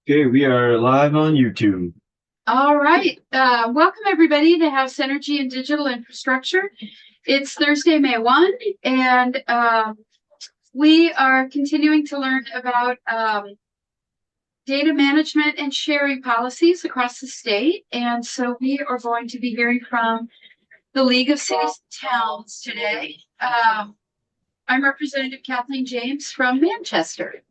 Okay, we are live on YouTube. All right. Welcome everybody to House Energy and Digital Infrastructure. It's Thursday, May 1, and we are continuing to learn about data management and sharing policies across the state. And so we are going to be hearing from the League of Cities and Towns today. I'm Representative Kathleen James from Manchester.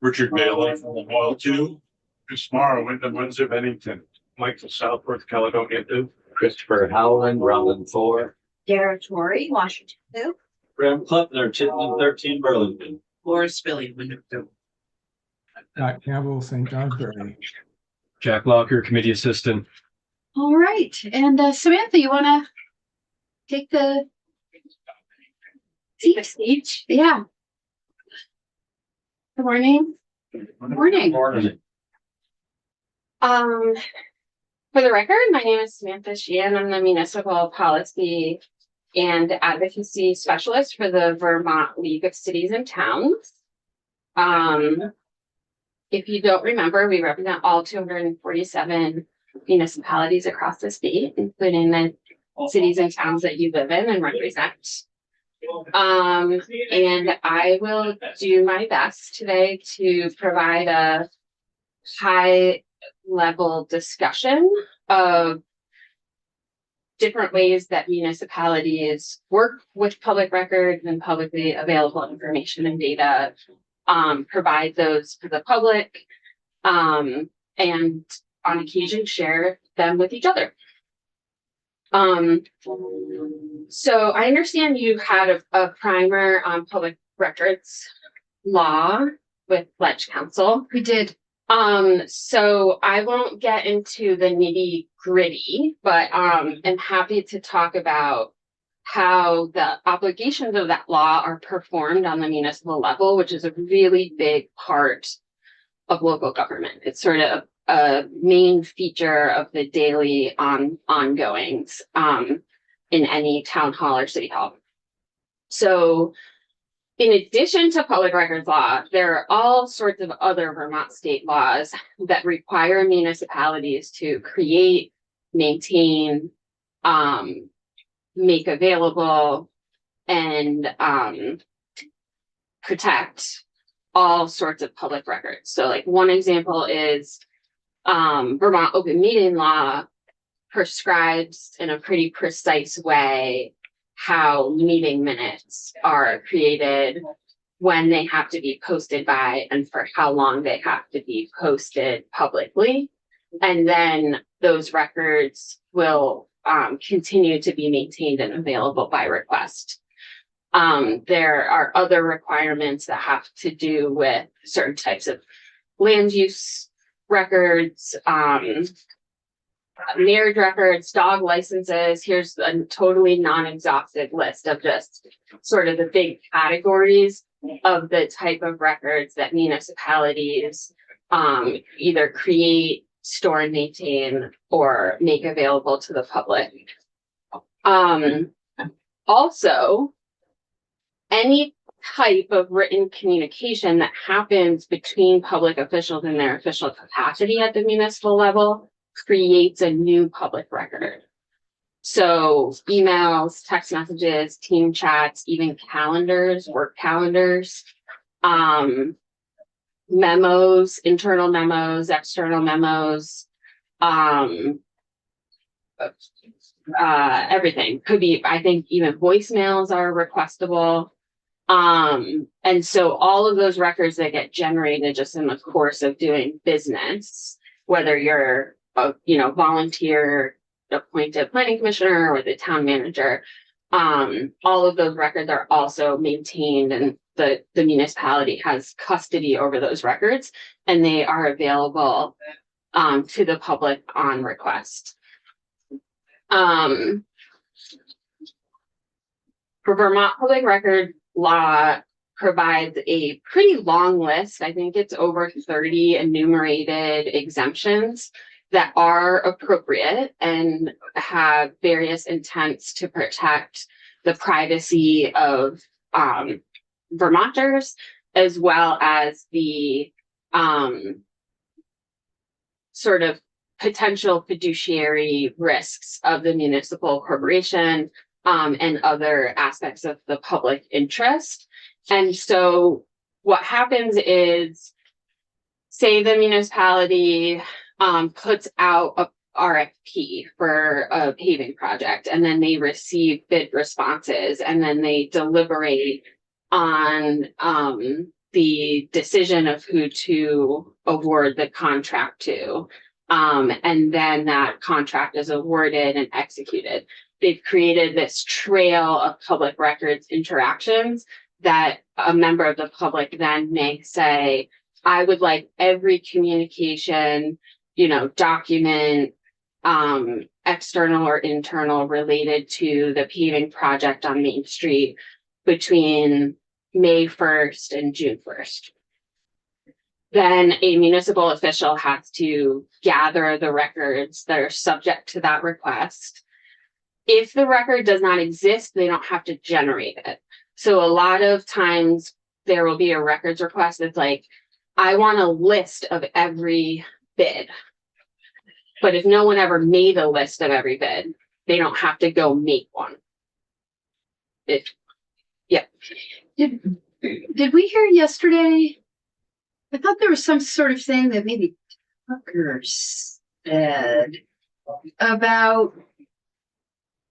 Richard Bailey from the Mall 2. Chris Morrow, Wyndham, Windsor, Bennington. Michael Southworth, Caledonia 2. Christopher Howland, Rutland 4. Dara Torrey, Washington 2. Graham Klutner, Chittenden 13, Burlington. Laura Spilly, Wyndham 2. Scott Campbell, St. Johnsbury. Jack Locker, Committee Assistant. All right. And Samantha, you want to take the stage? Yeah. Good morning. Good morning. For the record, my name is Samantha Sheehan. I'm the Municipal Policy and Advocacy Specialist for the Vermont League of Cities and Towns. If you don't remember, we represent all 247 municipalities across the state, including the cities and towns that you live in and represent. And I will do my best today to provide a high level discussion of different ways that municipalities work with public records and publicly available information and data, provide those to the public, and on occasion share them with each other. So I understand you had a primer on public records law with Ledge Council. We did. So I won't get into the nitty gritty, but I'm happy to talk about how the obligations of that law are performed on the municipal level, which is a really big part of local government. It's sort of a main feature of the daily ongoings in any town hall or city hall. So in addition to public records law, there are all sorts of other Vermont state laws that require municipalities to create, maintain, make available, and protect all sorts of public records. So like one example is Vermont open meeting law prescribes in a pretty precise way how meeting minutes are created, when they have to be posted by, and for how long they have to be posted publicly. And then those records will continue to be maintained and available by request. There are other requirements that have to do with certain types of land use records, marriage records, dog licenses. Here's a totally non-exhaustive list of just sort of the big categories of the type of records that municipalities either create, store, and maintain, or make available to the public. Also, any type of written communication that happens between public officials in their official capacity at the municipal level creates a new public record. So emails, text messages, team chats, even calendars, work calendars, memos, internal memos, external memos, everything could be, I think even voicemails are requestable. And so all of those records that get generated just in the course of doing business, whether you're a volunteer appointed planning commissioner or the town manager, all of those records are also maintained, and the municipality has custody over those records, and they are available to the public on request. For Vermont public record law provides a pretty long list. I think it's over 30 enumerated exemptions that are appropriate and have various intents to protect the privacy of Vermonters, as well as the sort of potential fiduciary risks of the municipal corporation, and other aspects of the public interest. And so what happens is, say the municipality puts out a RFP for a paving project, and then they receive bid responses, and then they deliberate on the decision of who to award the contract to. And then that contract is awarded and executed. They've created this trail of public records interactions that a member of the public then may say, I would like every communication, document, external or internal, related to the paving project on Main Street between May 1st and June 1st. Then a municipal official has to gather the records that are subject to that request. If the record does not exist, they don't have to generate it. So a lot of times there will be a records request that's like, I want a list of every bid. But if no one ever made a list of every bid, they don't have to go make one. Did we hear yesterday? I thought there was some sort of thing that maybe Tucker said about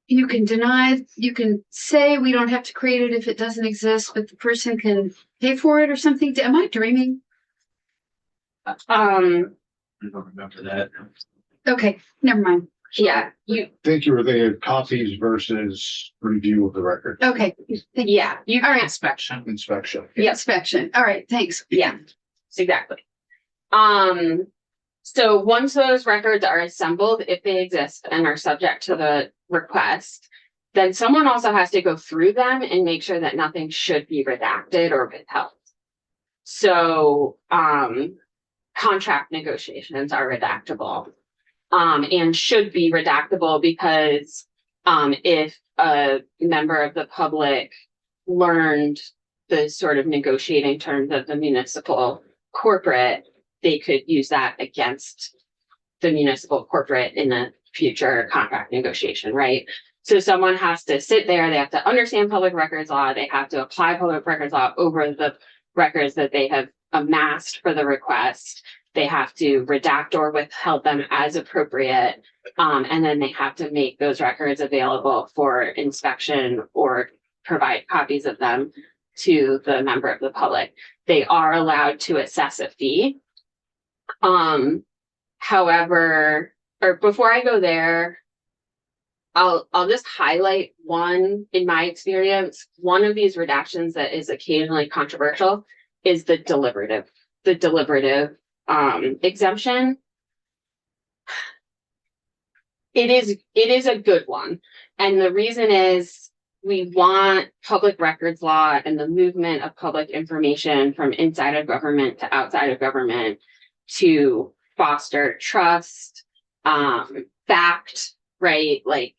you can say we don't have to create it if it doesn't exist, but the person can pay for it or something. Am I dreaming? I don't remember that. Okay, never mind. Yeah, Think you were thinking copies versus review of the record, Okay, yeah, you all right. Inspection. inspection. Inspection. All right, thanks. Yeah, exactly. So once those records are assembled, if they exist and are subject to the request, then someone also has to go through them and make sure that nothing should be redacted or withheld. So contract negotiations are redactable, and should be redactable, because if a member of the public learned the sort of negotiating terms of the municipal corporate, they could use that against the municipal corporate in a future contract negotiation, right? So someone has to sit there, they have to understand public records law, they have to apply public records law over the records that they have amassed for the request. They have to redact or withhold them as appropriate. And then they have to make those records available for inspection or provide copies of them to the member of the public. They are allowed to assess a fee. However, or before I go there, I'll just highlight one, in my experience, one of these redactions that is occasionally controversial is the deliberative exemption. It is a good one. And the reason is, we want public records law and the movement of public information from inside of government to outside of government to foster trust, fact, right? Like,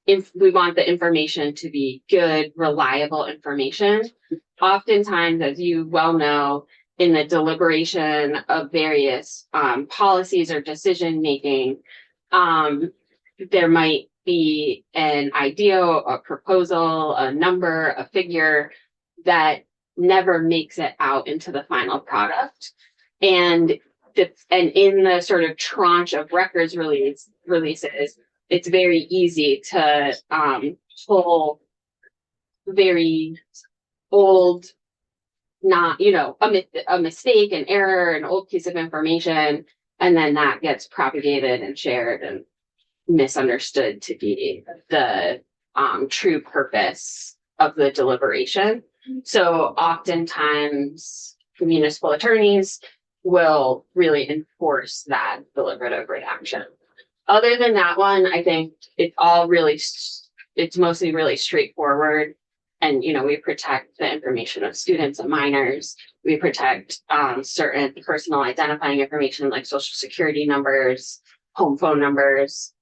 if we want the information to be good, reliable information, oftentimes, as you well know, in the deliberation of various policies or decision making, there might be an idea, a proposal, a number, a figure that never makes it out into the final product. And in the sort of tranche of records releases, it's very easy to pull very old, not, a mistake, an error, an old piece of information, and then that gets propagated and shared and misunderstood to be the true purpose of the deliberation. So oftentimes municipal attorneys will really enforce that deliberative redaction. Other than that one, I think it's mostly really straightforward. And, we protect the information of students and minors. We protect certain personal identifying information like social security numbers, home phone numbers.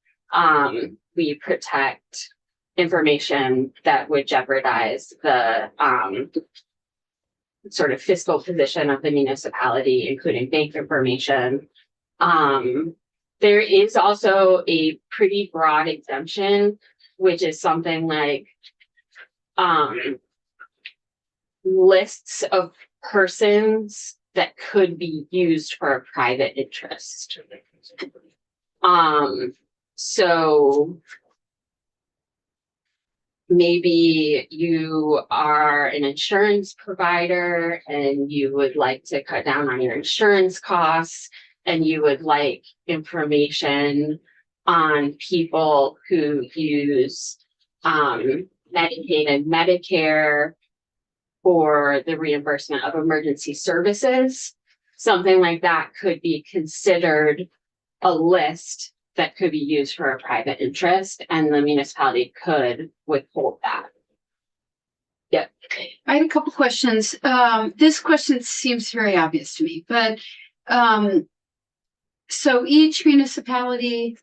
We protect information that would jeopardize the sort of fiscal position of the municipality, including bank information. There is also a pretty broad exemption, which is something like lists of persons that could be used for a private interest. So maybe you are an insurance provider and you would like to cut down on your insurance costs, and you would like information on people who use Medicaid and Medicare for the reimbursement of emergency services. Something like that could be considered a list that could be used for a private interest, and the municipality could withhold that. Yep. I had a couple questions. This question seems very obvious to me, but so each municipality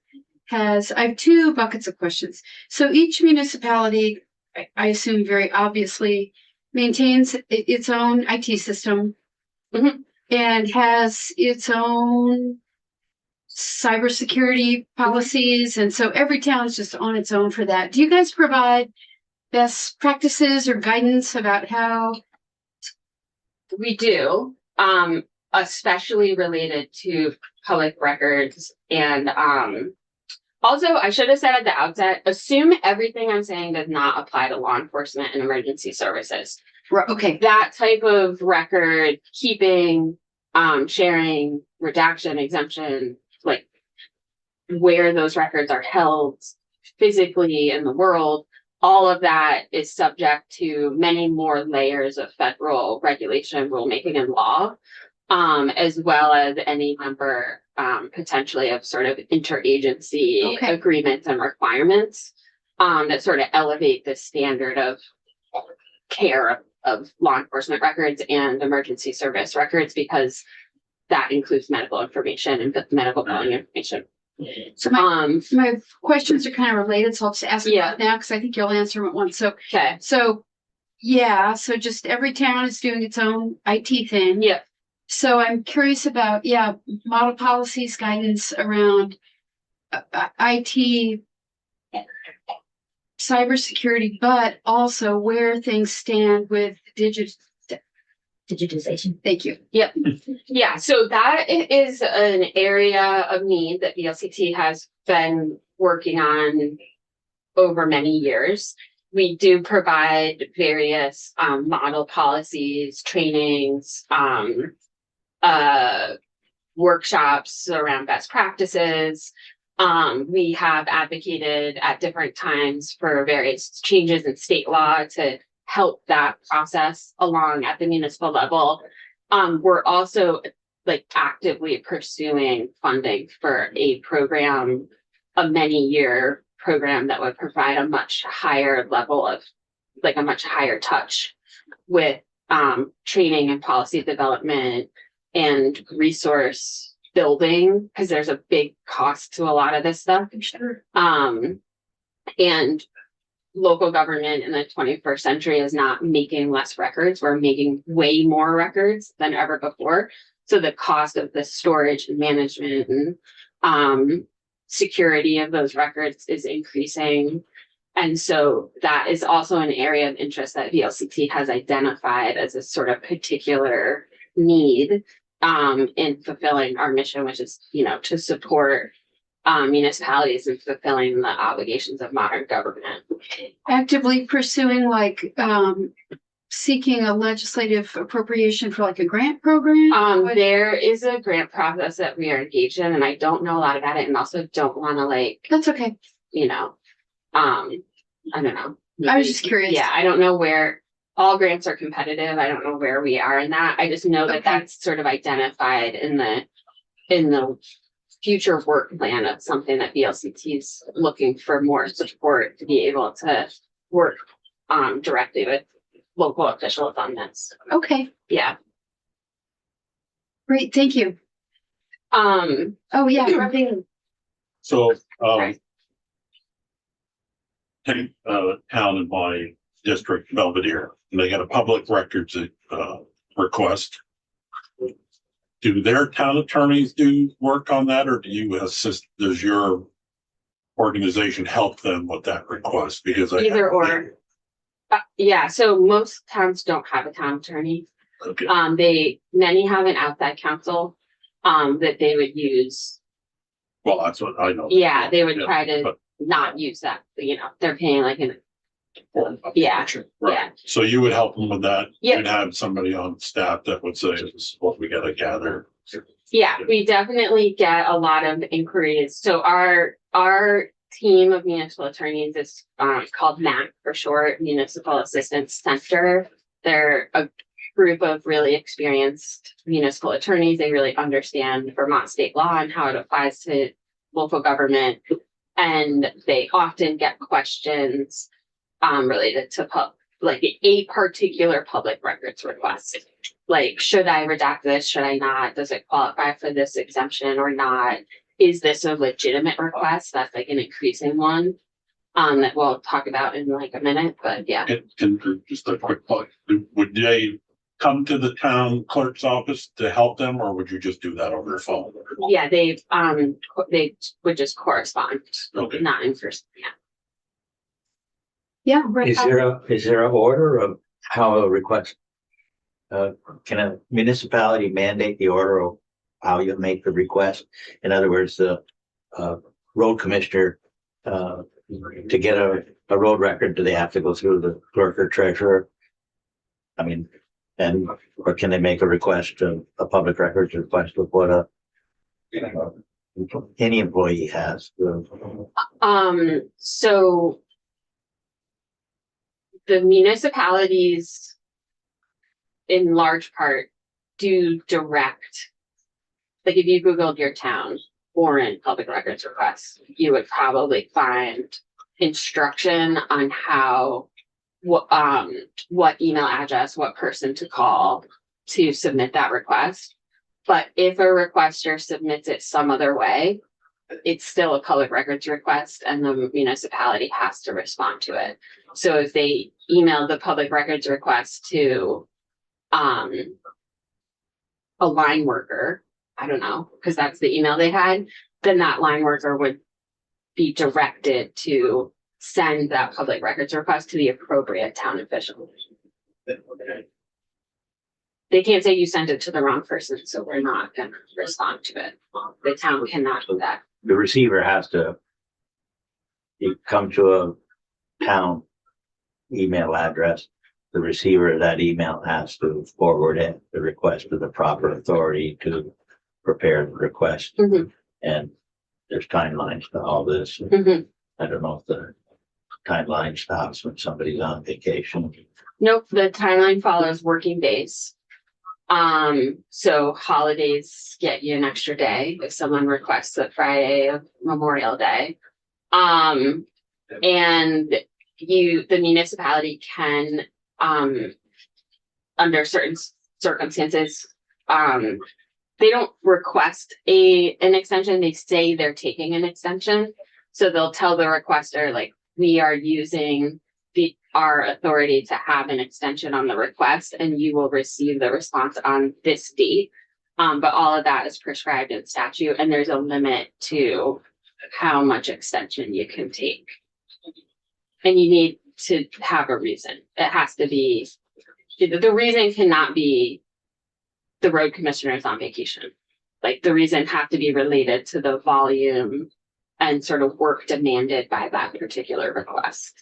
has, I have two buckets of questions. So each municipality, I assume very obviously, maintains its own IT system and has its own cybersecurity policies. And so every town is just on its own for that. Do you guys provide best practices or guidance about how? We do, especially related to public records. And also, I should have said at the outset, assume everything I'm saying does not apply to law enforcement and emergency services. Okay. That type of record keeping, sharing, redaction, exemption, like where those records are held physically in the world, all of that is subject to many more layers of federal regulation, rulemaking, and law, as well as any number potentially of sort of interagency agreements and requirements that sort of elevate the standard of care of law enforcement records and emergency service records, because that includes medical information and medical billing information. So my questions are kind of related, so I'll just ask you that now because I think you'll answer them at once. So so just every town is doing its own IT thing. Yeah. So I'm curious about model policies, guidance around IT, cybersecurity, but also where things stand with digitization. Thank you. Yep. Yeah. So that is an area of need that VLCT has been working on over many years. We do provide various model policies, trainings, workshops around best practices. We have advocated at different times for various changes in state law to help that process along at the municipal level. We're also actively pursuing funding for a program, a many-year program that would provide a much higher level of, a much higher touch with training and policy development and resource building, because there's a big cost to a lot of this stuff. Sure. And local government in the 21st century is not making less records. We're making way more records than ever before. So the cost of the storage and management and security of those records is increasing. And so that is also an area of interest that VLCT has identified as a sort of particular need in fulfilling our mission, which is, to support municipalities in fulfilling the obligations of modern government. Actively pursuing seeking a legislative appropriation for a grant program? There is a grant process that we are engaged in, and I don't know a lot about it, and also don't want to That's okay. I don't know. I was just curious. Yeah, I don't know where all grants are competitive. I don't know where we are in that. I just know that that's sort of identified in the future work plan of something that VLCT is looking for more support to be able to work directly with local officials on this. Okay. Yeah. Great. Thank you. Oh yeah. So, Right. take town in my district, Belvedere, and they got a public records request. do their town attorneys do work on that, or do you assist, does your organization help them with that request? Because Either or. Yeah, so most towns don't have a town attorney. Okay, Many have an outside counsel, that they would use. well, that's what I know. Yeah, they would Yeah, try to but- not use that, they're paying like yeah, Right. yeah. So you would help them with that? Yeah. You'd have somebody on staff that would say, this is what we gotta gather. Yeah, we definitely get a lot of inquiries. So our team of municipal attorneys is called MAC for short, Municipal Assistance Center. They're a group of really experienced municipal attorneys. They really understand Vermont state law and how it applies to local government. And they often get questions related to like a particular public records request. Like, should I redact this? Should I not? Does it qualify for this exemption or not? Is this a legitimate request? That's like an increasing one that we'll talk about in like a minute, but yeah. And just a quick point, would they come to the town clerk's office to help them, or would you just do that over the phone? Yeah, they would just correspond, Okay. not in person, yeah. Yeah, right. Is there an order of how a request? Can a municipality mandate the order of how you make the request? In other words, the road commissioner, to get a road record, do they have to go through the clerk or treasurer? I mean, or can they make a request of a public records request of what any employee has? So the municipalities in large part do direct, like if you Googled your town Warren public records requests, you would probably find instruction on how, what email address, what person to call to submit that request. But if a requester submits it some other way, it's still a public records request and the municipality has to respond to it. So if they email the public records request to a line worker, I don't know, because that's the email they had, then that line worker would be directed to send that public records request to the appropriate town official. They can't say you sent it to the wrong person, so we're not gonna respond to it. The town cannot do that. The receiver has to, you come to a town email address, the receiver of that email has to forward it, the request to the proper authority to prepare the request. Mhm. And there's timelines to all this. Mhm. I don't know if the timeline stops when somebody's on vacation. Nope, the timeline follows working days. So holidays get you an extra day if someone requests the Friday of Memorial Day. And the municipality can, under certain circumstances, they don't request an extension, they say they're taking an extension. So they'll tell the requester, like, we are using our authority to have an extension on the request and you will receive the response on this date. But all of that is prescribed in statute and there's a limit to how much extension you can take. And you need to have a reason. It has to be, the reason cannot be the road commissioner is on vacation. Like the reason have to be related to the volume and sort of work demanded by that particular request.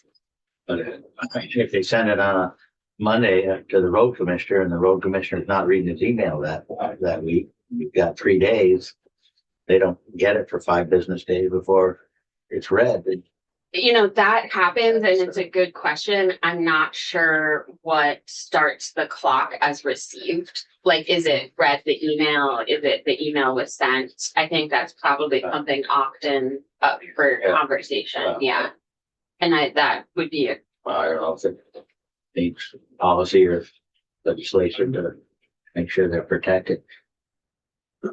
But if they send it on a Monday to the road commissioner and the road commissioner is not reading his email that week, you've got 3 days. They don't get it for 5 business days before it's read. That happens and it's a good question. I'm not sure what starts the clock as received. Like, is it read the email? Is it the email was sent? I think that's probably something often up for conversation. Yeah. And that would be I don't know if it needs policy or legislation to make sure they're protected.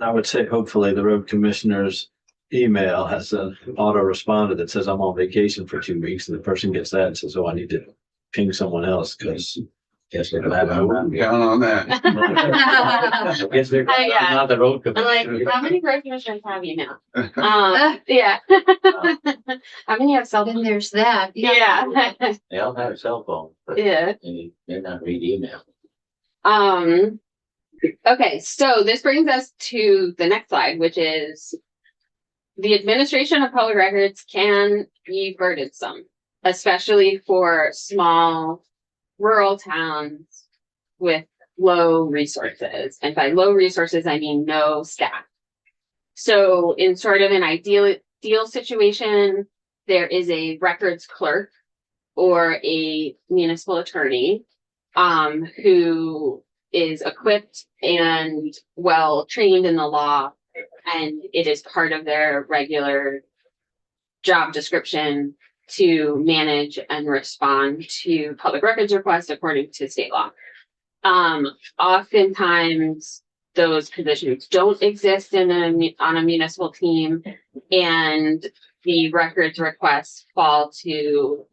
I would say hopefully the road commissioner's email has an autoresponder that says I'm on vacation for 2 weeks and the person gets that and says, oh, I need to ping someone else because Guess they're glad I'm not. Count on that. I guess they're glad Yeah. I'm not the road I'm like, commissioner. how many road commissioners have you now? Yeah. How many have cell Then phones? there's that. Yeah. They all have a cell phone, but Yeah. they may not read email. Okay, so this brings us to the next slide, which is the administration of public records can be burdensome, especially for small rural towns with low resources. And by low resources, I mean no staff. So in sort of an ideal situation, there is a records clerk or a municipal attorney who is equipped and well trained in the law, and it is part of their regular job description to manage and respond to public records requests according to state law. Oftentimes those positions don't exist on a municipal team, and the records requests fall to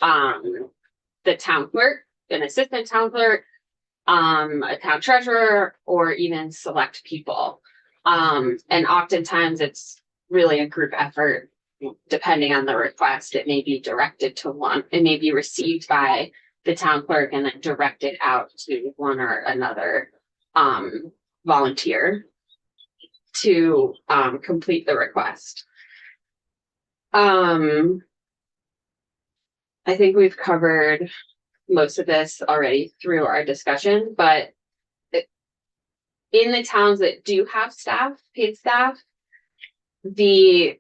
the town clerk, an assistant town clerk, a town treasurer, or even select people. And oftentimes it's really a group effort, depending on the request. It may be directed to one, it may be received by the town clerk and then directed out to one or another volunteer to complete the request. I think we've covered most of this already through our discussion, but in the towns that do have staff, paid staff, the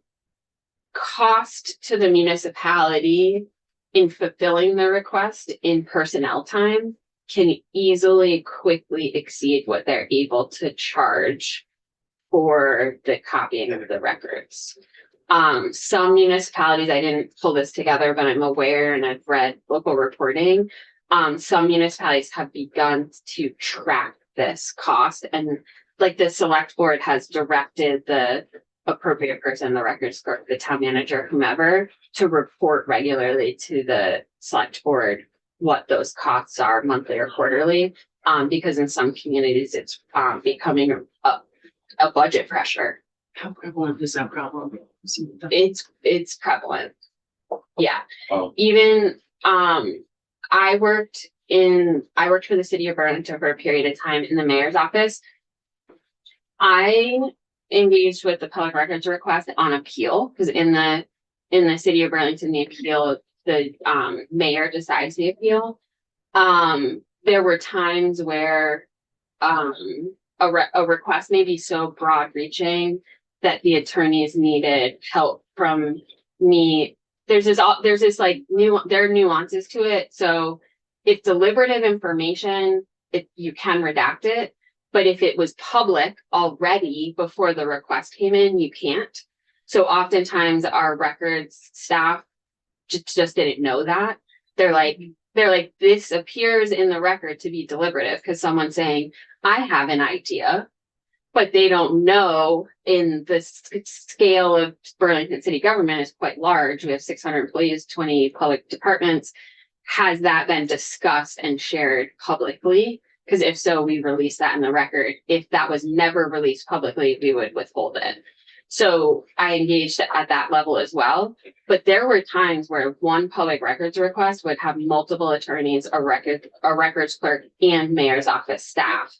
cost to the municipality in fulfilling the request in personnel time can easily quickly exceed what they're able to charge for the copying of the records. Some municipalities, I didn't pull this together, but I'm aware and I've read local reporting. Some municipalities have begun to track this cost, and like the select board has directed the appropriate person, the records clerk, the town manager, whomever, to report regularly to the select board what those costs are monthly or quarterly. Because in some communities it's becoming a budget pressure. How prevalent is that problem? It's prevalent. Yeah. Oh. Even I worked for the city of Burlington for a period of time in the mayor's office. I engaged with the public records request on appeal, because in the city of Burlington, the appeal, the mayor decides the appeal. There were times where a request may be so broad reaching that the attorneys needed help from me. There's this like there are nuances to it. So if deliberative information, you can redact it, but if it was public already before the request came in, you can't. So oftentimes our records staff just didn't know that. They're like, this appears in the record to be deliberative because someone's saying, I have an idea, but they don't know in the scale of Burlington city government is quite large. We have 600 employees, 20 public departments. Has that been discussed and shared publicly? Because if so, we release that in the record. If that was never released publicly, we would withhold it. So I engaged at that level as well. But there were times where one public records request would have multiple attorneys, a records clerk, and mayor's office staff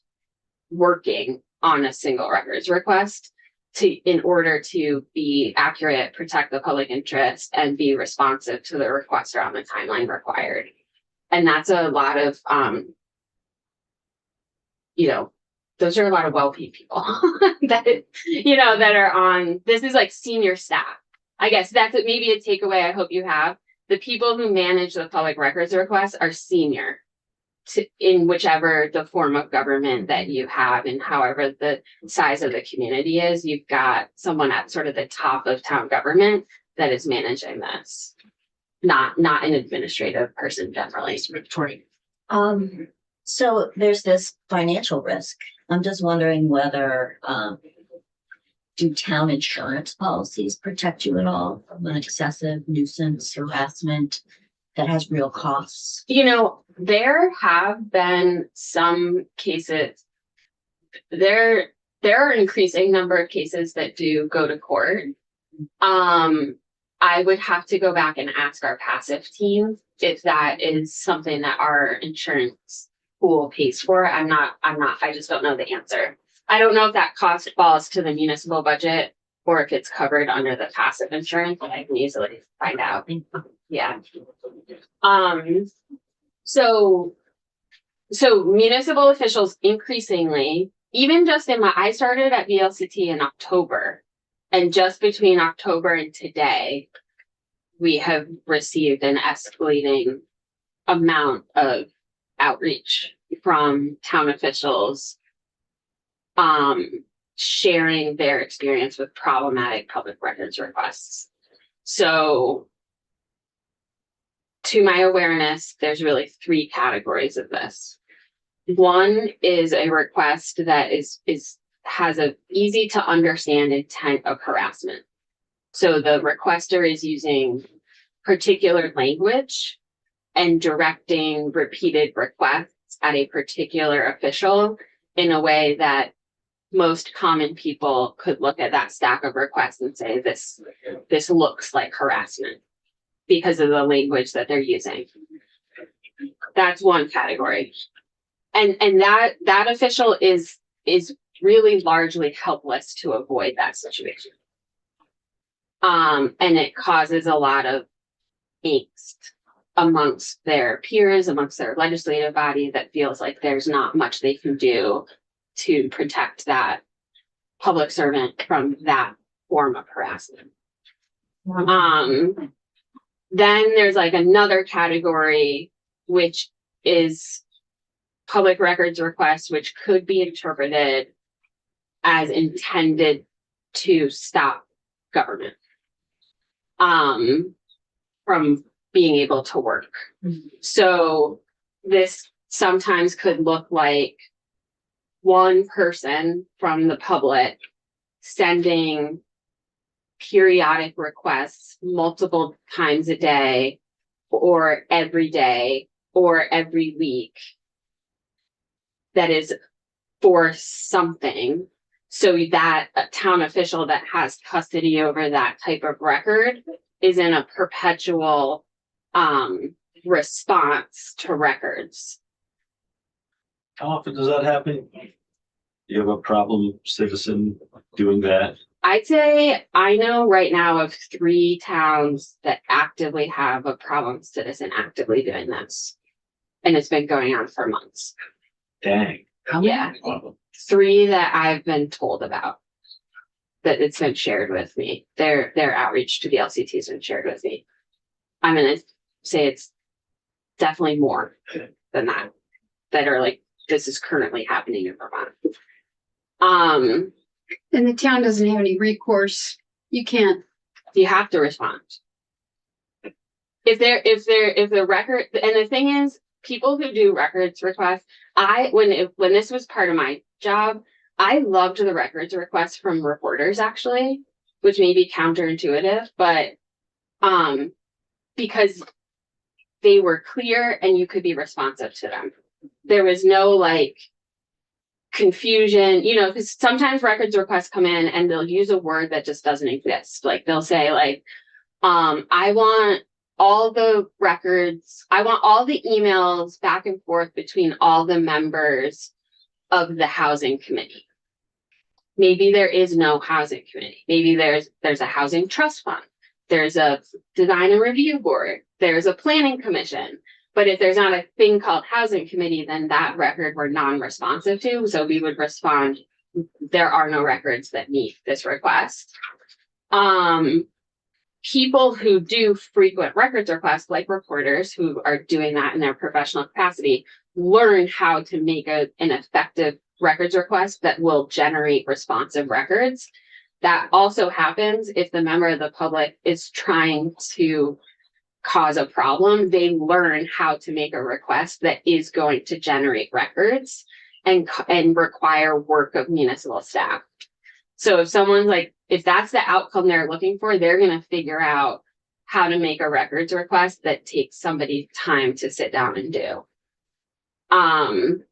working on a single records request in order to be accurate, protect the public interest, and be responsive to the requester on the timeline required. And that's a lot of, those are a lot of well-paid people that are on, this is like senior staff. I guess that's maybe a takeaway I hope you have. The people who manage the public records requests are senior in whichever the form of government that you have, and however the size of the community is, you've got someone at sort of the top of town government that is managing this, not an administrative person generally. Victoria. So there's this financial risk. I'm just wondering whether do town insurance policies protect you at all from an excessive nuisance harassment that has real costs? There have been some cases, there are an increasing number of cases that do go to court. I would have to go back and ask our passive team if that is something that our insurance pool pays for. I just don't know the answer. I don't know if that cost falls to the municipal budget or if it's covered under the passive insurance, but I can easily find out. Yeah. So municipal officials increasingly, even just I started at VLCT in October, and just between October and today, we have received an escalating amount of outreach from town officials, sharing their experience with problematic public records requests. So, to my awareness, there's really 3 categories of this. One is a request that has a easy to understand intent of harassment. So the requester is using particular language and directing repeated requests at a particular official in a way that most common people could look at that stack of requests and say, this looks like harassment because of the language that they're using. That's one category. And that official is really largely helpless to avoid that situation. And it causes a lot of angst amongst their peers, amongst their legislative body, that feels like there's not much they can do to protect that public servant from that form of harassment. Then there's like another category, which is public records requests, which could be interpreted as intended to stop government from being able to work. So this sometimes could look like one person from the public sending periodic requests multiple times a day or every week that is for something, so that a town official that has custody over that type of record is in a perpetual response to records. How often does that happen? You have a problem citizen doing that? I'd say I know right now of 3 towns that actively have a problem citizen actively doing this. And it's been going on for months. Dang. Yeah. 3 that I've been told about, that it's been shared with me. Their outreach to the LCT has been shared with me. I'm gonna say it's definitely more than that are like, this is currently happening in Vermont. And the town doesn't have any recourse. You can't. You have to respond. If the record, and the thing is, people who do records requests, when this was part of my job, I loved the records requests from reporters, actually, which may be counterintuitive, but because they were clear and you could be responsive to them. There was no like confusion, because sometimes records requests come in and they'll use a word that just doesn't exist. Like they'll say like, I want all the records, I want all the emails back and forth between all the members of the housing committee. Maybe there is no housing committee. Maybe there's a housing trust fund. There's a design and review board. There's a planning commission. But if there's not a thing called housing committee, then that record we're non-responsive to. So we would respond, there are no records that meet this request. People who do frequent records requests, like reporters who are doing that in their professional capacity, learn how to make an effective records request that will generate responsive records. That also happens if the member of the public is trying to cause a problem. They learn how to make a request that is going to generate records and require work of municipal staff. So if someone's like, if that's the outcome they're looking for, they're going to figure out how to make a records request that takes somebody time to sit down and do. In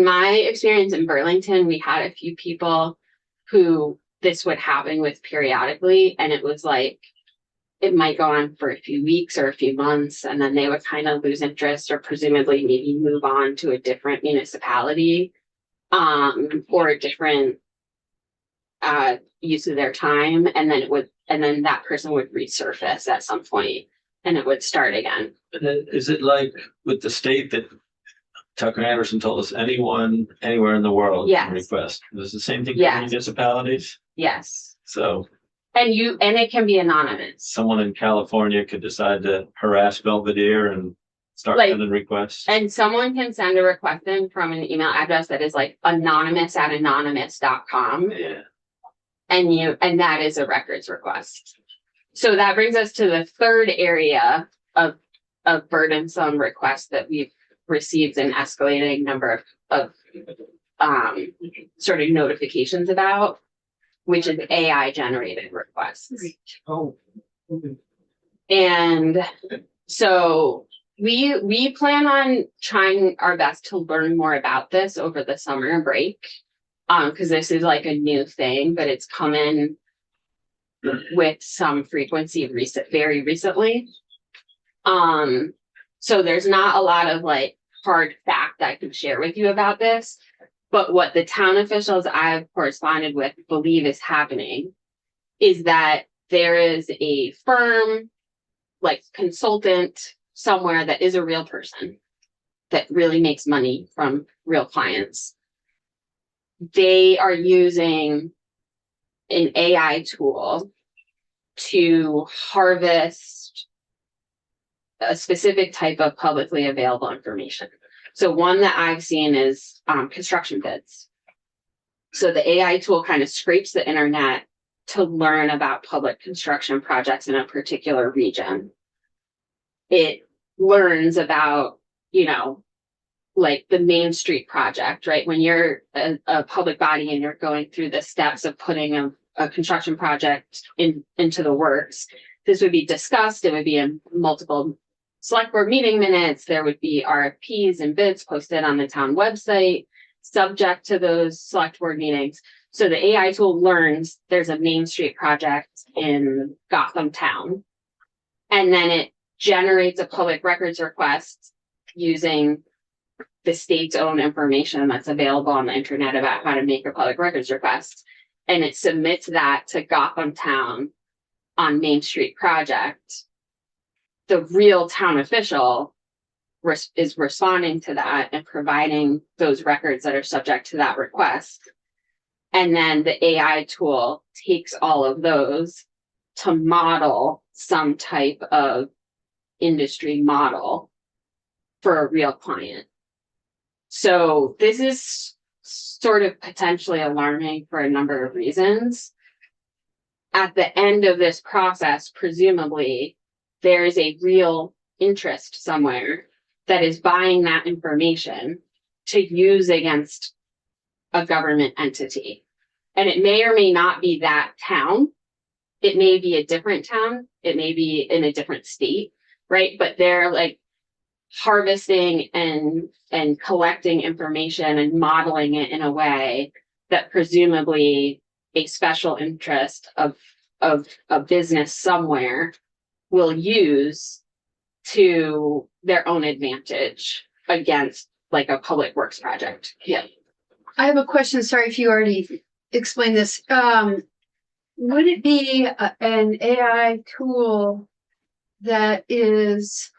my experience in Burlington, we had a few people who this would happen with periodically, and it was like, it might go on for a few weeks or a few months, and then they would kind of lose interest or presumably maybe move on to a different municipality, or a different use of their time, and then that person would resurface at some point and it would start again. And then is it like with the state that Tucker Anderson told us anyone, anywhere in the world can Yes. request? Is it the same thing for Yes. municipalities? Yes. So And it can be anonymous. someone in California could decide to harass Belvedere and start Like- sending requests. And someone can send a request in from an email address that is like anonymous@anonymous.com. Yeah. And that is a records request. So that brings us to the third area of burdensome requests that we've received an escalating number of sort of notifications about, which is AI generated requests. Oh. And so we plan on trying our best to learn more about this over the summer break. Because this is like a new thing, but it's come in with some frequency very recently. So there's not a lot of like hard fact I can share with you about this, but what the town officials I've corresponded with believe is happening is that there is a firm, like consultant somewhere that is a real person that really makes money from real clients. They are using an AI tool to harvest a specific type of publicly available information. So one that I've seen is construction bids. So the AI tool kind of scrapes the internet to learn about public construction projects in a particular region. It learns about, like the Main Street project, right? When you're a public body and you're going through the steps of putting a construction project into the works, this would be discussed. It would be in multiple select board meeting minutes. There would be RFPs and bids posted on the town website, subject to those select board meetings. So the AI tool learns there's a Main Street project in Gotham town, and then it generates a public records request using the state's own information that's available on the internet about how to make a public records request. And it submits that to Gotham Town on Main Street project. The real town official is responding to that and providing those records that are subject to that request. And then the AI tool takes all of those to model some type of industry model for a real client. So this is sort of potentially alarming for a number of reasons. At the end of this process, presumably, there is a real interest somewhere that is buying that information to use against a government entity. And it may or may not be that town. It may be a different town. It may be in a different state, right? But they're like harvesting and collecting information and modeling it in a way that presumably a special interest of a business somewhere will use to their own advantage against like a public works project. Yeah. I have a question. Sorry if you already explained this. Would it be an AI tool that is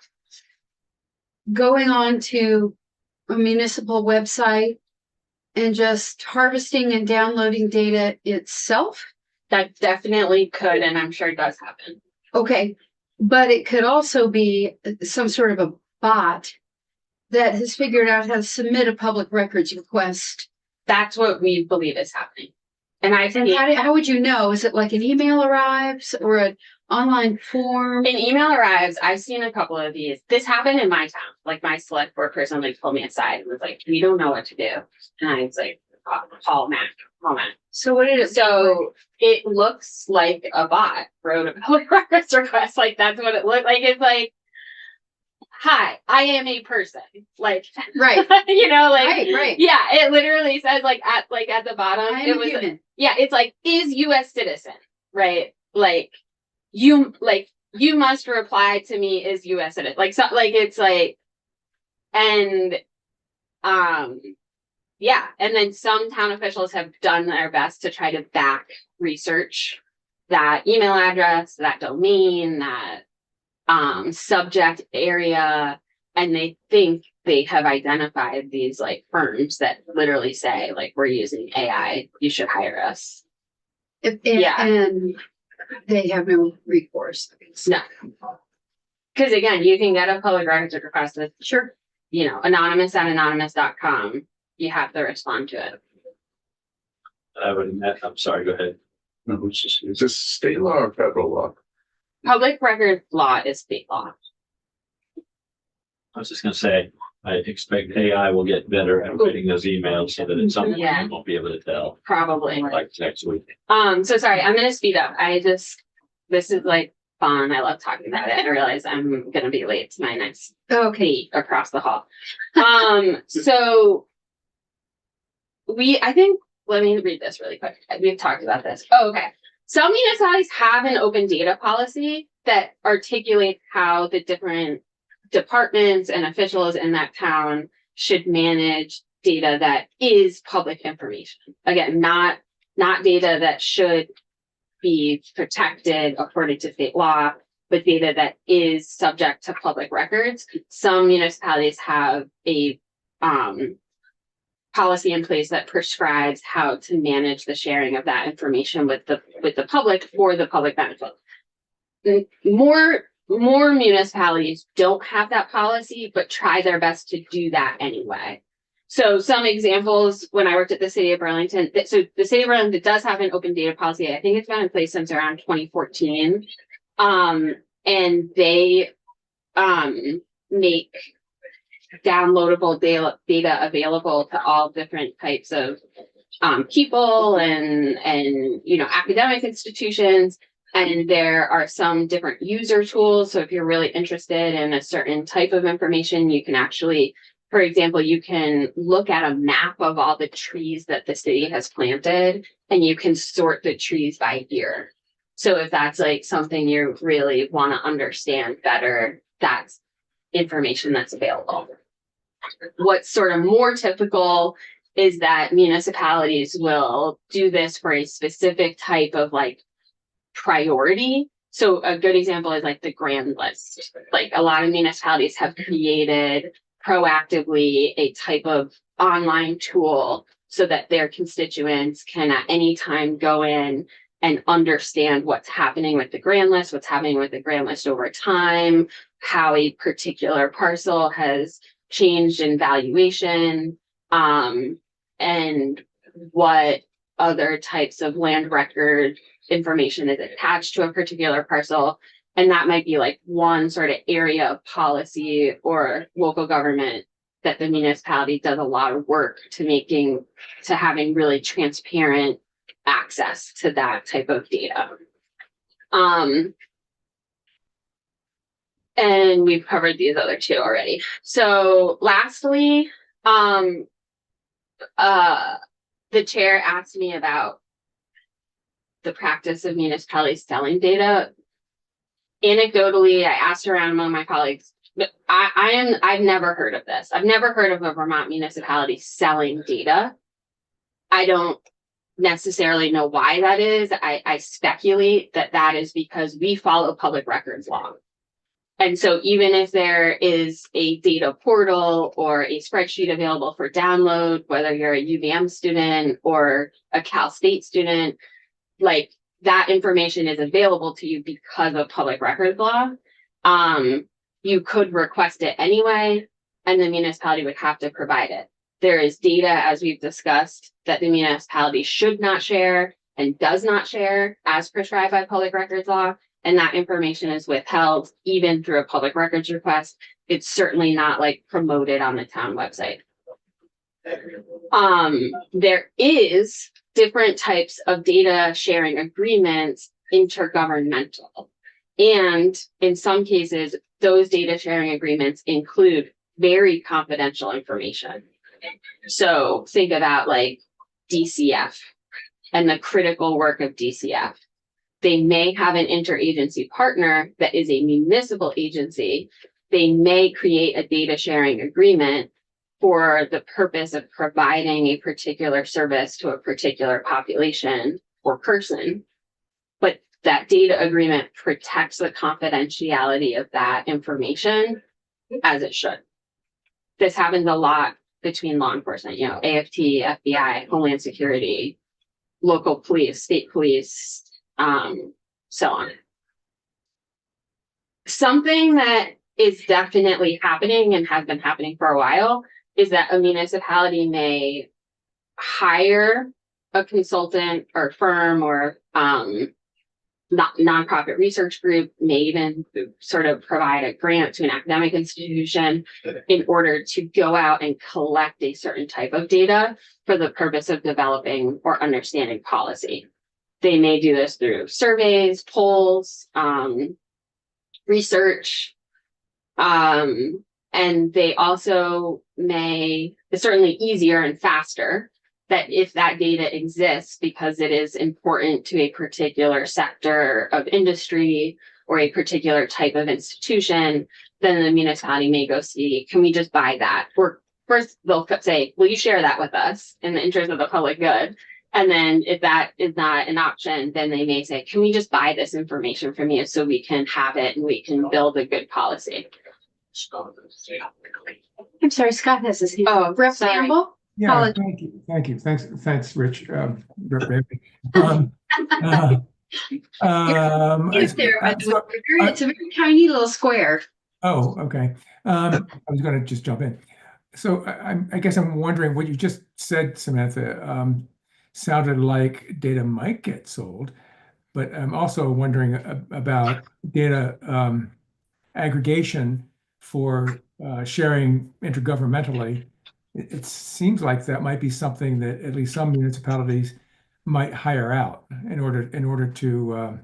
going on to a municipal website and just harvesting and downloading data itself? That definitely could, and I'm sure does happen. Okay, but it could also be some sort of a bot that has figured out how to submit a public records request. That's what we believe is happening. And I think And how would you know? Is it like an email arrives or an online form? an email arrives. I've seen a couple of these. This happened in my town. Like my select board person like pulled me aside and was like, "We don't know what to do." And I was like, "Call Matt. Call Matt." So what did it? So it looks like a bot wrote a public records request. Like that's what it looked like. It's like, hi, I am a person. Like, Right, you know, like, right. yeah, it literally says like at the bottom, I it am a was, human. yeah, it's like, is US citizen, right? Like, you must reply to me is US citizen. Like, so, like, it's like, and, yeah, and then some town officials have done their best to try to back research that email address, that domain, that subject area, and they think they have identified these like firms that literally say like, we're using AI, you should hire us. Yeah. And they have no recourse. No. Because again, you can get a public records request with, Sure. you know, anonymous@anonymous.com. You have to respond to it. I'm sorry, go ahead. No, is this state law or federal law? Public records law is state law. I was just gonna say, I expect AI will get better at writing those emails so that at some point Yeah. you won't be able to tell, Probably. like next week. So sorry, I'm gonna speed up. This is like fun. I love talking about it. I realize I'm gonna be late to my next Okay. date across the hall. So let me read this really quick. We've talked about this. Oh, okay. Some municipalities have an open data policy that articulates how the different departments and officials in that town should manage data that is public information. Again, not data that should be protected according to state law, but data that is subject to public records. Some municipalities have a policy in place that prescribes how to manage the sharing of that information with the public for the public benefit. More municipalities don't have that policy, but try their best to do that anyway. So some examples, when I worked at the city of Burlington, so the city of Burlington does have an open data policy. I think it's been in place since around 2014. And they make downloadable data available to all different types of people and you know, academic institutions. And there are some different user tools. So if you're really interested in a certain type of information, you can actually, for example, you can look at a map of all the trees that the city has planted, and you can sort the trees by year. So if that's like something you really want to understand better, that's information that's available. What's sort of more typical is that municipalities will do this for a specific type of like priority. So a good example is like the grand list. Like a lot of municipalities have created proactively a type of online tool so that their constituents can at any time go in and understand what's happening with the grand list, what's happening with the grand list over time, how a particular parcel has changed in valuation, and what other types of land record information is attached to a particular parcel. And that might be like one sort of area of policy or local government that the municipality does a lot of work to having really transparent access to that type of data. And we've covered these other two already. So lastly, the chair asked me about the practice of municipalities selling data. Anecdotally, I asked around among my colleagues, but I've never heard of this. I've never heard of a Vermont municipality selling data. I don't necessarily know why that is. I speculate that is because we follow public records law. And so even if there is a data portal or a spreadsheet available for download, whether you're a UVM student or a Cal State student, like that information is available to you because of public records law. You could request it anyway, and the municipality would have to provide it. There is data, as we've discussed, that the municipality should not share and does not share as prescribed by public records law. And that information is withheld even through a public records request. It's certainly not like promoted on the town website. There is different types of data sharing agreements, intergovernmental. And in some cases, those data sharing agreements include very confidential information. So think about like DCF and the critical work of DCF. They may have an interagency partner that is a municipal agency. They may create a data sharing agreement for the purpose of providing a particular service to a particular population or person. But that data agreement protects the confidentiality of that information as it should. This happens a lot between law enforcement, you know, AFT, FBI, Homeland Security, local police, state police, so on. Something that is definitely happening and has been happening for a while is that a municipality may hire a consultant or firm or nonprofit research group, may even sort of provide a grant to an academic institution in order to go out and collect a certain type of data for the purpose of developing or understanding policy. They may do this through surveys, polls, research, and they also may, it's certainly easier and faster that if that data exists because it is important to a particular sector of industry or a particular type of institution, then the municipality may go see, can we just buy that? Or first they'll say, will you share that with us in the interest of the public good? And then if that is not an option, then they may say, can we just buy this information from you so we can have it and we can build a good policy? I'm sorry, Scott has his hand. Oh, Rep sorry. Campbell? Yeah, Apologies. thank you. Thanks, Rich. Rep Bailey. If there, but so- it's a very tiny little square. Oh, okay. I was going to just jump in. So I guess I'm wondering what you just said, Samantha, sounded like data might get sold, but I'm also wondering about data aggregation for sharing intergovernmentally. It seems like that might be something that at least some municipalities might hire out in order to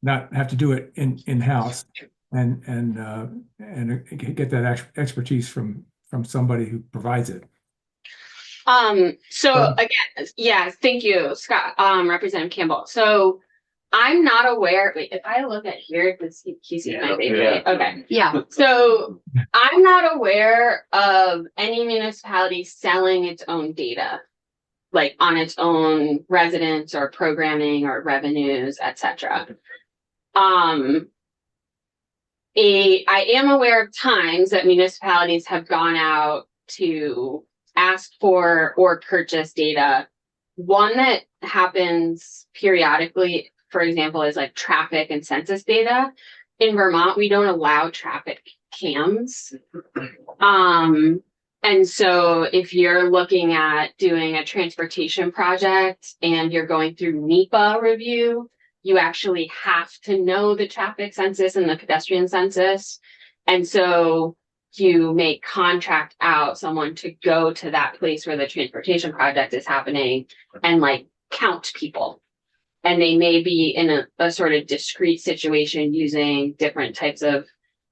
not have to do it in-house and get that expertise from somebody who provides it. So again, yeah, thank you, Scott, Representative Campbell. So I'm not aware, wait, if I look at here, because he's my baby. Okay. Yeah. So I'm not aware of any municipality selling its own data, like on its own residents or programming or revenues, etc. I am aware of times that municipalities have gone out to ask for or purchase data. One that happens periodically, for example, is like traffic and census data. In Vermont, we don't allow traffic cams. And so if you're looking at doing a transportation project and you're going through NEPA review, you actually have to know the traffic census and the pedestrian census. And so you may contract out someone to go to that place where the transportation project is happening and like count people. And they may be in a sort of discrete situation using different types of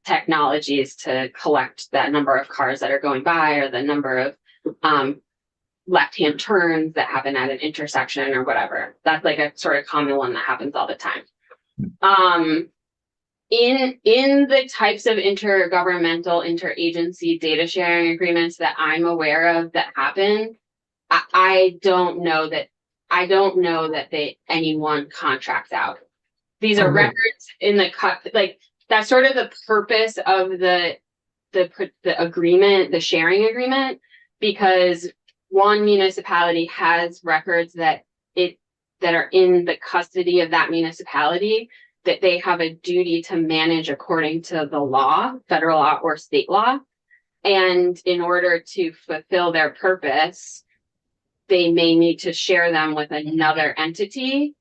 technologies to collect that number of cars that are going by or the number of left-hand turns that happen at an intersection or whatever. That's like a sort of common one that happens all the time. In the types of intergovernmental, interagency data sharing agreements that I'm aware of that happen, I don't know that anyone contracts out. These are records in the like that's sort of the purpose of the agreement, the sharing agreement, because one municipality has records that are in the custody of that municipality that they have a duty to manage according to the law, federal law or state law. And in order to fulfill their purpose, they may need to share them with another entity,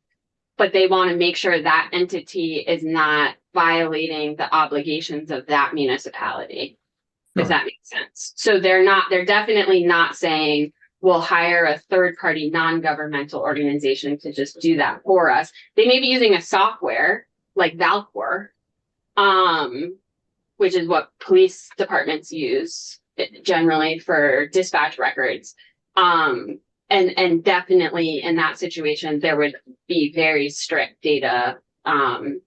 but they want to make sure that entity is not violating the obligations of that municipality. If that makes sense. So they're definitely not saying we'll hire a third-party non-governmental organization to just do that for us. They may be using a software like Valcor, which is what police departments use generally for dispatch records. And definitely in that situation, there would be very strict data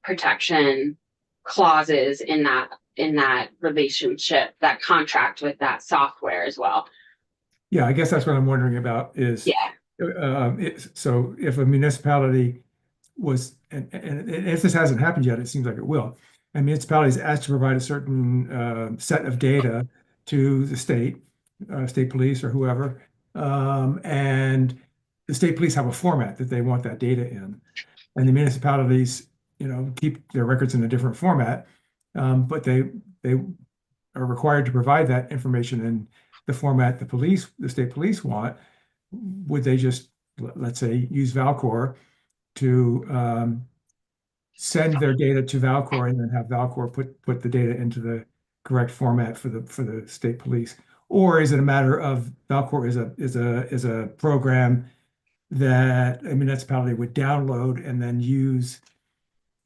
protection clauses in that relationship, that contract with that software as well. Yeah, I guess that's what I'm wondering about is, so if a municipality was, and if this hasn't happened yet, it seems like it will. And municipalities asked to provide a certain set of data to the state police or whoever. And the state police have a format that they want that data in. And the municipalities, keep their records in a different format. But they are required to provide that information in the format the state police want. Would they just, let's say, use Valcor to send their data to Valcor and then have Valcor put the data into the correct format for the state police? Or is it a matter of Valcor is a program that a municipality would download and then use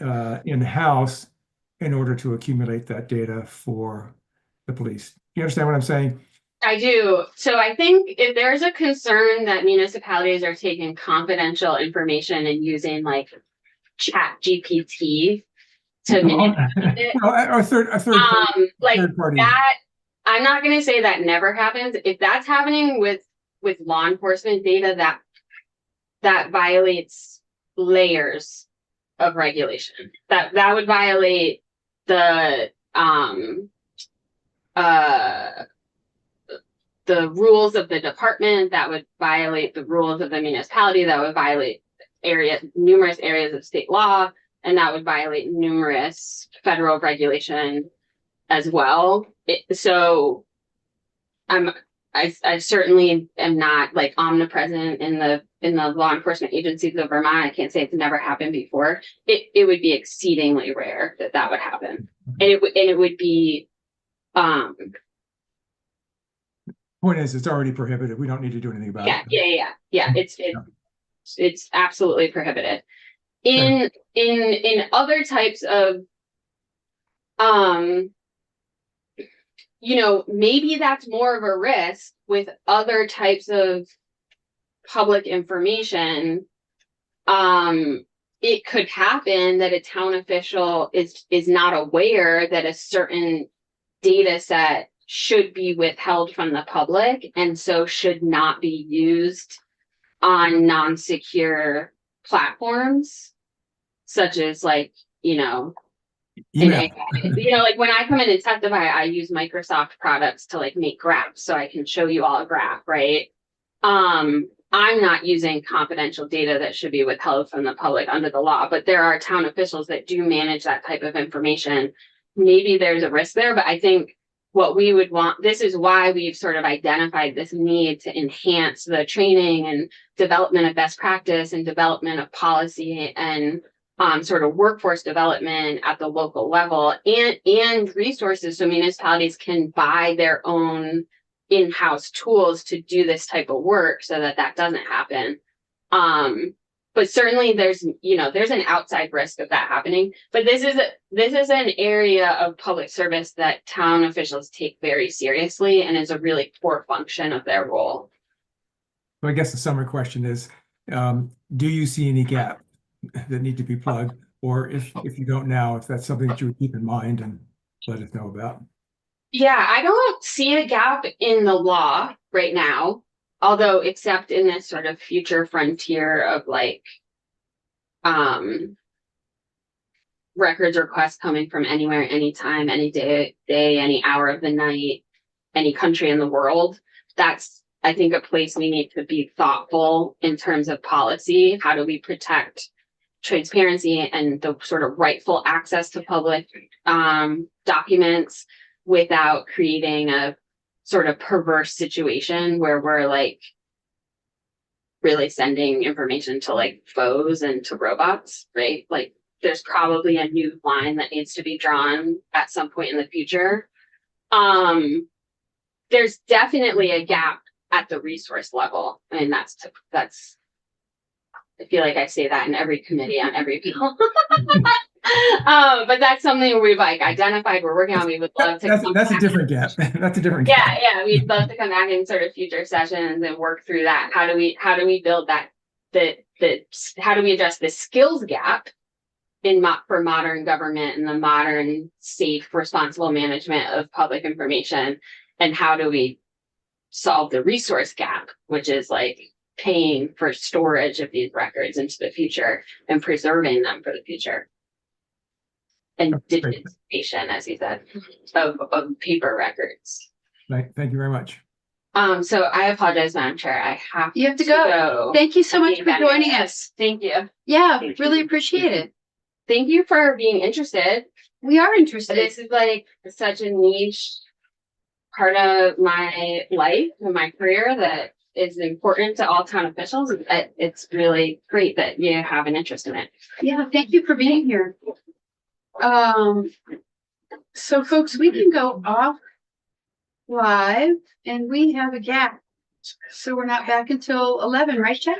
in-house in order to accumulate that data for the police? You understand what I'm saying? I do. So I think if there's a concern that municipalities are taking confidential information and using like Chat GPT to manipulate it, a third like party. that, I'm not going to say that never happens. If that's happening with law enforcement data, that violates layers of regulation. That would violate the rules of the department, that would violate the rules of the municipality, that would violate numerous areas of state law, and that would violate numerous federal regulation as well. So I certainly am not like omnipresent in the law enforcement agencies of Vermont. I can't say it's never happened before. It would be exceedingly rare that would happen, and it would be. Point is, it's already prohibited. We don't need to do anything about it. Yeah. It's absolutely prohibited. In other types of, maybe that's more of a risk with other types of public information. It could happen that a town official is not aware that a certain data set should be withheld from the public and so should not be used on non-secure platforms, such as like, like when I come in and testify, I use Microsoft products to like make graphs so I can show you all a graph, right? I'm not using confidential data that should be withheld from the public under the law, but there are town officials that do manage that type of information. Maybe there's a risk there, but I think what we would want, this is why we've sort of identified this need to enhance the training and development of best practice and development of policy and sort of workforce development at the local level and resources so municipalities can buy their own in-house tools to do this type of work so that doesn't happen. But certainly there's an outside risk of that happening. But this is an area of public service that town officials take very seriously and is a really core function of their role. So I guess the summary question is, do you see any gap that need to be plugged? Or if you don't now, if that's something that you would keep in mind and let us know about? Yeah, I don't see a gap in the law right now. Although, except in this sort of future frontier of like records requests coming from anywhere, anytime, any day, any hour of the night, any country in the world. That's, I think, a place we need to be thoughtful in terms of policy. How do we protect transparency and the sort of rightful access to public documents without creating a sort of perverse situation where we're like really sending information to like foes and to robots, right? Like there's probably a new line that needs to be drawn at some point in the future. There's definitely a gap at the resource level. I mean, that's, I feel like I say that in every committee on every bill. But that's something we've like identified, we're working on, we would love to. come That's a back. different gap. That's a different Yeah, gap. yeah, we'd love to come back in sort of future sessions and work through that. How do we build that, how do we address the skills gap for modern government and the modern safe, responsible management of public information? And how do we solve the resource gap, which is like paying for storage of these records into the future and preserving them for the future? And That's great. digitization, as you said, of paper records. Right. Thank you very much. So I apologize, Madam Chair. I have You have to go. Thank you so much for joining us. Thank you. Yeah, Thank really you. appreciate it. Thank you for being interested. We are interested. This is like such a niche part of my life and my career that is important to all town officials. It's really great that you have an interest in it. Yeah, thank you for being here. So folks, we can go off live and we have a gap. So we're not back until 11, right, Jeff?